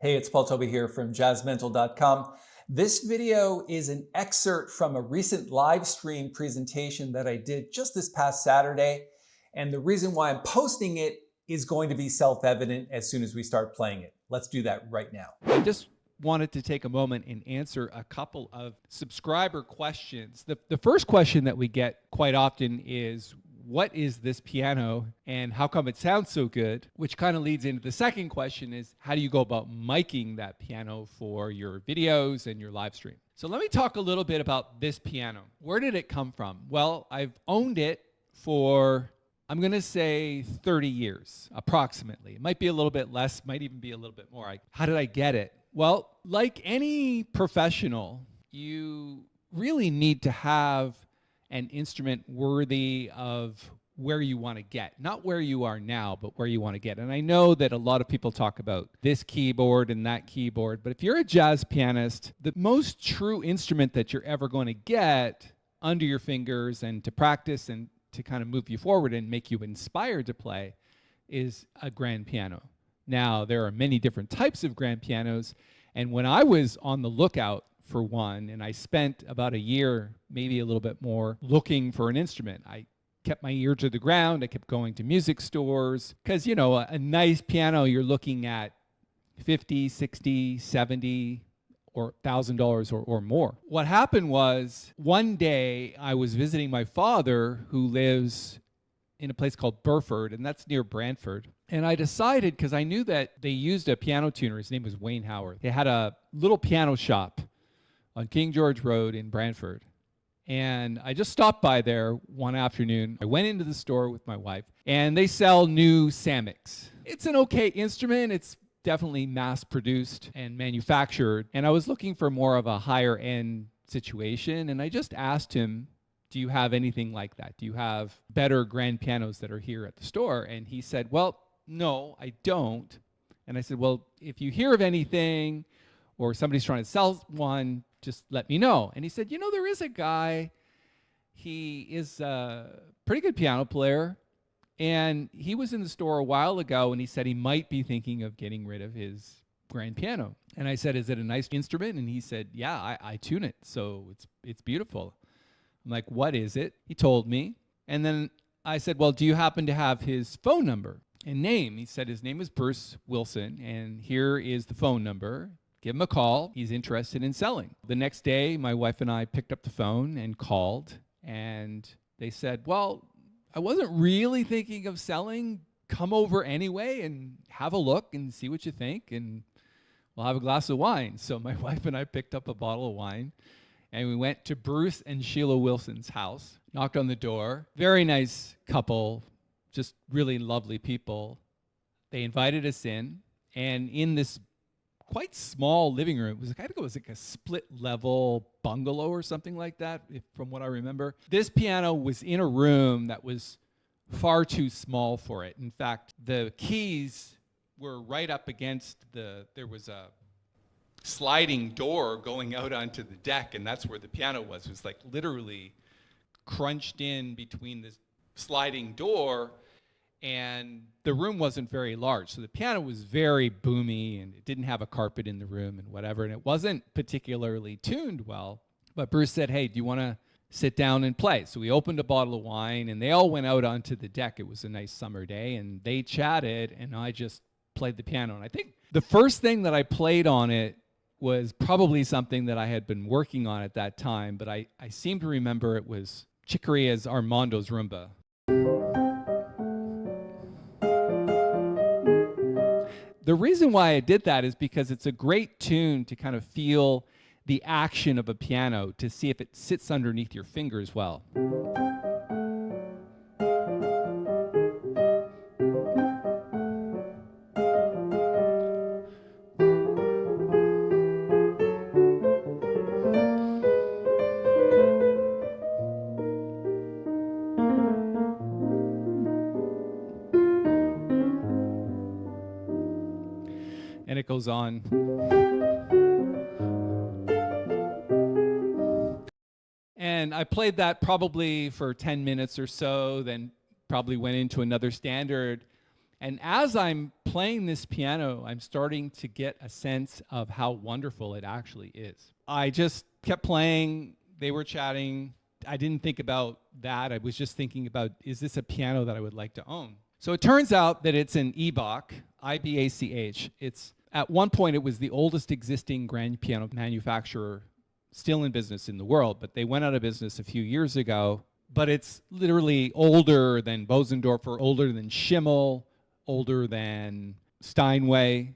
Hey, it's Tobey here from JazzMentl.com. This video is an excerpt from a recent live stream presentation that I did just this past Saturday. And the reason why I'm posting it is going to be self-evident as soon as we start playing it. Let's do that right now. I just wanted to take a moment and answer a couple of subscriber questions. The first question that we get quite often is, what is this piano and how come it sounds so good? Which kind of leads into the second question is, how do you go about miking that piano for your videos and your live stream? So let me talk a little bit about this piano. Where did it come from? Well, I've owned it for, I'm going to say 30 years, approximately. It might be a little bit less, might even be a little bit more. How did I get it? Well, like any professional, you really need to have an instrument worthy of where you want to get. Not where you are now, but where you want to get. And I know that a lot of people talk about this keyboard and that keyboard, but if you're a jazz pianist, the most true instrument that you're ever going to get under your fingers and to practice and to kind of move you forward and make you inspired to play is a grand piano. Now, there are many different types of grand pianos, and when I was on the lookout for one, and I spent about a year, maybe a little bit more, looking for an instrument. I kept my ear to the ground. I kept going to music stores because, you know, a nice piano, you're looking at $50, $60, $70, or $1,000 or more. What happened was one day I was visiting my father, who lives in a place called Burford, and that's near Brantford. And I decided, because I knew that they used a piano tuner, his name was Wayne Howard. They had a little piano shop on King George Road in Brantford. And I just stopped by there one afternoon. I went into the store with my wife, and they sell new Samics. It's an okay instrument. It's definitely mass-produced and manufactured. And I was looking for more of a higher-end situation, and I just asked him, do you have anything like that? Do you have better grand pianos that are here at the store? And he said, well, no, I don't. And I said, well, if you hear of anything or somebody's trying to sell one, just let me know. And he said, you know, there is a guy, he is a pretty good piano player, and he was in the store a while ago, and he said he might be thinking of getting rid of his grand piano. And I said, is it a nice instrument? And he said, yeah, I tune it, so it's beautiful. I'm like, what is it? He told me. And then I said, well, do you happen to have his phone number and name? He said his name is Bruce Wilson, and here is the phone number. Give him a call. He's interested in selling. The next day, my wife and I picked up the phone and called, and they said, well, I wasn't really thinking of selling. Come over anyway and have a look and see what you think, and we'll have a glass of wine. So my wife and I picked up a bottle of wine, and we went to Bruce and Sheila Wilson's house, knocked on the door. Very nice couple, just really lovely people. They invited us in, and in this quite small living room, it was, I think it was like a split level bungalow or something like that, from what I remember. This piano was in a room that was far too small for it. In fact, the keys were right up against there was a sliding door going out onto the deck, and that's where the piano was. It was like literally crunched in between this sliding door, and the room wasn't very large. So the piano was very boomy, and it didn't have a carpet in the room and whatever, and it wasn't particularly tuned well. But Bruce said, hey, do you want to sit down and play? So we opened a bottle of wine, and they all went out onto the deck. It was a nice summer day, and they chatted, and I just played the piano. And I think the first thing that I played on it was probably something that I had been working on at that time, but I seem to remember it was Chicorea's Armando's Rumba. The reason why I did that is because it's a great tune to kind of feel the action of a piano, to see if it sits underneath your fingers well. And it goes on. And I played that probably for 10 minutes or so, then probably went into another standard. And as I'm playing this piano, I'm starting to get a sense of how wonderful it actually is. I just kept playing. They were chatting. I didn't think about that. I was just thinking about, is this a piano that I would like to own? So it turns out that it's an IBACH, IBACH. At one point, it was the oldest existing grand piano manufacturer still in business in the world, but they went out of business a few years ago. But it's literally older than Bosendorfer, older than Schimmel, older than Steinway.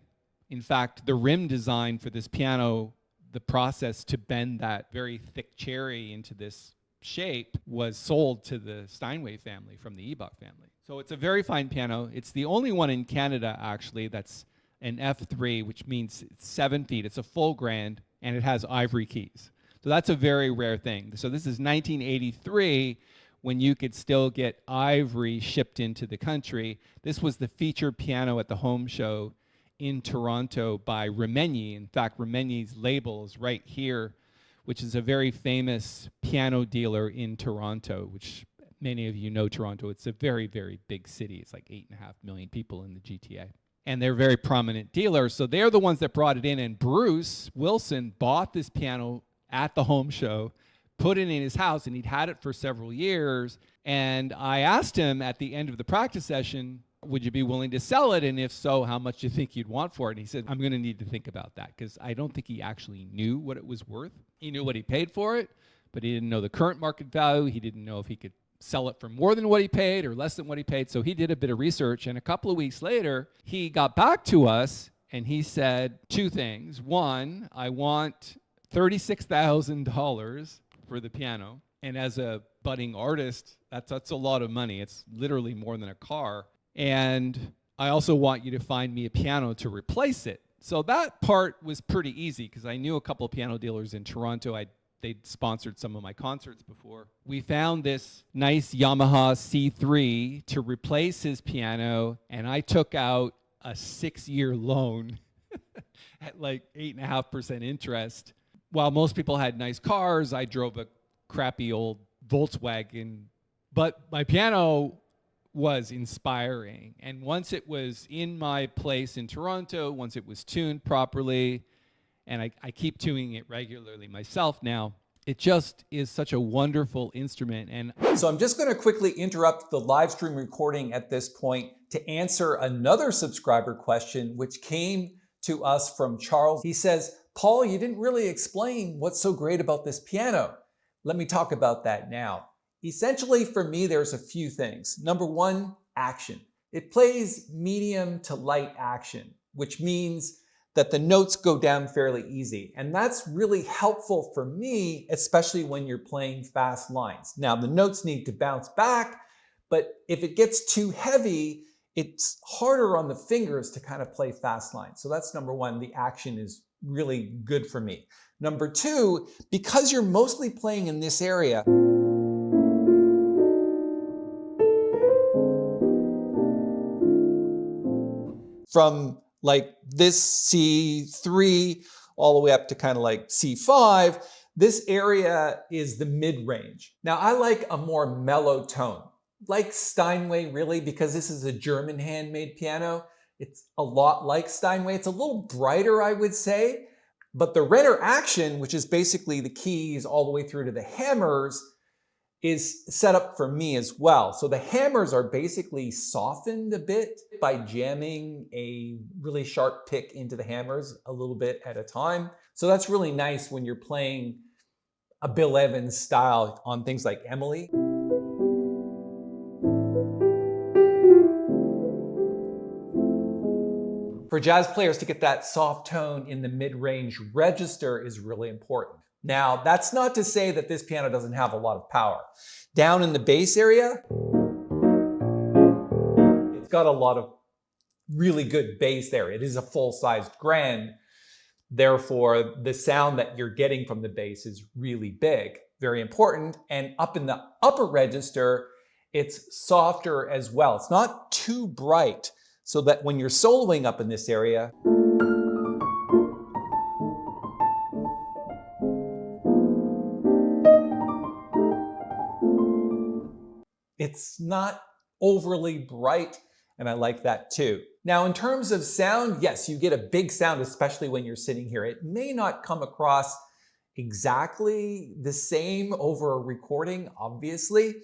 In fact, the rim design for this piano, the process to bend that very thick cherry into this shape, was sold to the Steinway family from the IBACH family. So it's a very fine piano. It's the only one in Canada, actually, that's an F3, which means it's 7 feet. It's a full grand, and it has ivory keys. So that's a very rare thing. So this is 1983, when you could still get ivory shipped into the country. This was the featured piano at the home show in Toronto by Remenyi. In fact, Remenyi's label is right here, which is a very famous piano dealer in Toronto, which many of you know Toronto. It's a very, very big city. It's like 8.5 million people in the GTA. And they're a very prominent dealer. So they're the ones that brought it in. And Bruce Wilson bought this piano at the home show, put it in his house, and he'd had it for several years. And I asked him at the end of the practice session, would you be willing to sell it? And if so, how much do you think you'd want for it? And he said, I'm going to need to think about that, because I don't think he actually knew what it was worth. He knew what he paid for it, but he didn't know the current market value. He didn't know if he could sell it for more than what he paid or less than what he paid. So he did a bit of research. And a couple of weeks later, he got back to us and he said two things. One, I want $36,000 for the piano. And as a budding artist, that's a lot of money. It's literally more than a car. And I also want you to find me a piano to replace it. So that part was pretty easy, because I knew a couple of piano dealers in Toronto. They'd sponsored some of my concerts before. We found this nice Yamaha C3 to replace his piano, and I took out a 6-year loan at like 8.5% interest. While most people had nice cars, I drove a crappy old Volkswagen. But my piano was inspiring. And once it was in my place in Toronto, once it was tuned properly, and I keep tuning it regularly myself now, it just is such a wonderful instrument. And so I'm just going to quickly interrupt the live stream recording at this point to answer another subscriber question, which came to us from Charles. He says, Paul, you didn't really explain what's so great about this piano. Let me talk about that now. Essentially, for me, there's a few things. Number one, action. It plays medium to light action, which means that the notes go down fairly easy. And that's really helpful for me, especially when you're playing fast lines. Now, the notes need to bounce back, but if it gets too heavy, it's harder on the fingers to kind of play fast lines. So that's number one. The action is really good for me. Number two, because you're mostly playing in this area, from like this C3 all the way up to kind of like C5, this area is the mid-range. Now I like a more mellow tone, like Steinway really, because this is a German handmade piano. It's a lot like Steinway. It's a little brighter, I would say, but the Renner action, which is basically the keys all the way through to the hammers, is set up for me as well. So the hammers are basically softened a bit by jamming a really sharp pick into the hammers a little bit at a time. So that's really nice when you're playing a Bill Evans style on things like Emily. For jazz players to get that soft tone in the mid-range register is really important. Now, that's not to say that this piano doesn't have a lot of power. Down in the bass area, it's got a lot of really good bass there. It is a full-sized grand. Therefore, the sound that you're getting from the bass is really big, very important. And up in the upper register, it's softer as well. It's not too bright, so that when you're soloing up in this area, it's not overly bright and I like that too. Now, in terms of sound, yes, you get a big sound, especially when you're sitting here. It may not come across exactly the same over a recording, obviously,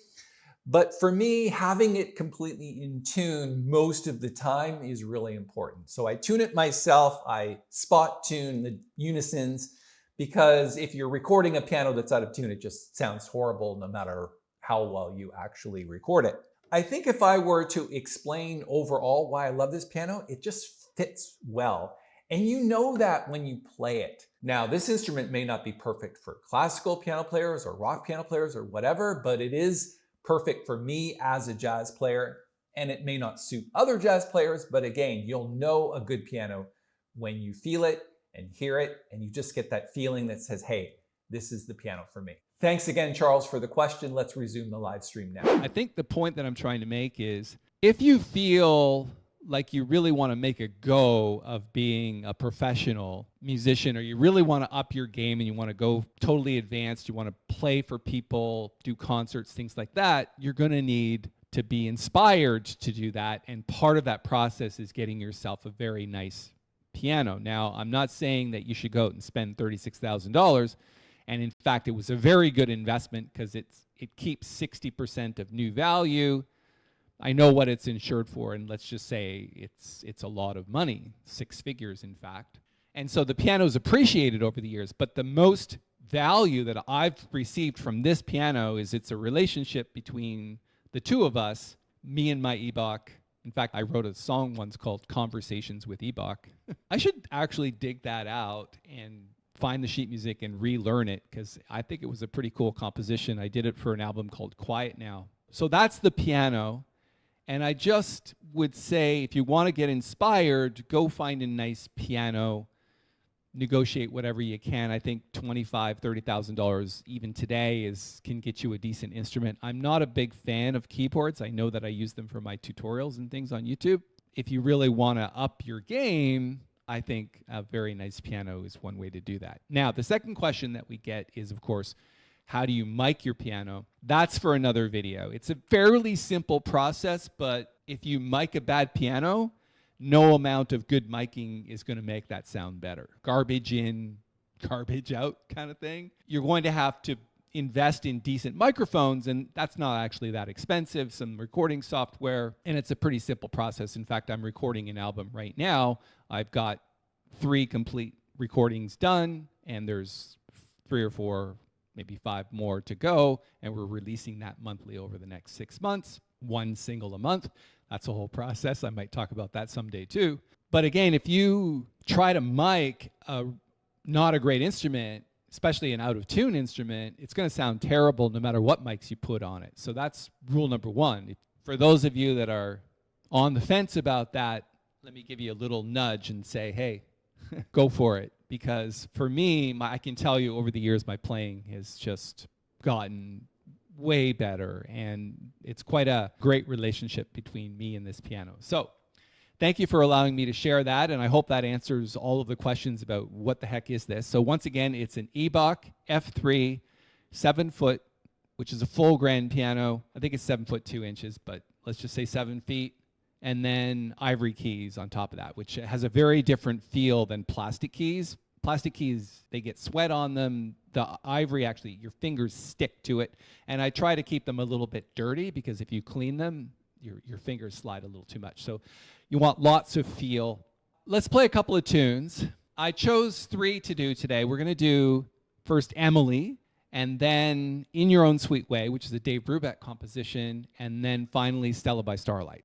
but for me, having it completely in tune most of the time is really important. So I tune it myself, I spot tune the unisons, because if you're recording a piano that's out of tune, it just sounds horrible no matter how well you actually record it. I think if I were to explain overall why I love this piano, it just fits well. And you know that when you play it. Now, this instrument may not be perfect for classical piano players or rock piano players or whatever, but it is perfect for me as a jazz player. And it may not suit other jazz players, but again, you'll know a good piano when you feel it and hear it, and you just get that feeling that says, hey, this is the piano for me. Thanks again, Charles, for the question. Let's resume the live stream now. I think the point that I'm trying to make is if you feel like you really want to make a go of being a professional musician, or you really want to up your game and you want to go totally advanced, you want to play for people, do concerts, things like that, you're going to need to be inspired to do that. And part of that process is getting yourself a very nice piano. Now, I'm not saying that you should go out and spend $36,000. And in fact, it was a very good investment because it keeps 60% of new value. I know what it's insured for, and let's just say it's a lot of money, 6 figures, in fact. And so the piano's appreciated over the years, but the most value that I've received from this piano is it's a relationship between the two of us, me and my IBACH. In fact, I wrote a song once called Conversations with IBACH. I should actually dig that out and find the sheet music and relearn it, because I think it was a pretty cool composition. I did it for an album called Quiet Now. So that's the piano. And I just would say, if you want to get inspired, go find a nice piano, negotiate whatever you can. I think $25,000, $30,000 even today can get you a decent instrument. I'm not a big fan of keyboards. I know that I use them for my tutorials and things on YouTube. If you really want to up your game, I think a very nice piano is one way to do that. Now, the second question that we get is, of course, how do you mic your piano? That's for another video. It's a fairly simple process, but if you mic a bad piano, no amount of good miking is going to make that sound better. Garbage in, garbage out kind of thing. You're going to have to invest in decent microphones, and that's not actually that expensive, some recording software, and it's a pretty simple process. In fact, I'm recording an album right now. I've got 3 complete recordings done, and there's 3 or 4, maybe 5 more to go, and we're releasing that monthly over the next 6 months, 1 single a month. That's a whole process. I might talk about that someday too. But again, if you try to mic not a great instrument, especially an out-of-tune instrument, it's going to sound terrible no matter what mics you put on it. So that's rule number 1. For those of you that are on the fence about that, let me give you a little nudge and say, hey, go for it. Because for me, I can tell you over the years, my playing has just gotten way better. And it's quite a great relationship between me and this piano. So thank you for allowing me to share that. And I hope that answers all of the questions about what the heck is this. So once again, it's an IBACH F3, 7 foot, which is a full grand piano. I think it's 7 foot 2 inches, but let's just say 7 feet. And then ivory keys on top of that, which has a very different feel than plastic keys. Plastic keys, they get sweat on them. The ivory, actually, your fingers stick to it. And I try to keep them a little bit dirty, because if you clean them, your fingers slide a little too much. So you want lots of feel. Let's play a couple of tunes. I chose 3 to do today. We're going to do first Emily, and then In Your Own Sweet Way, which is a Dave Brubeck composition, and then finally Stella by Starlight.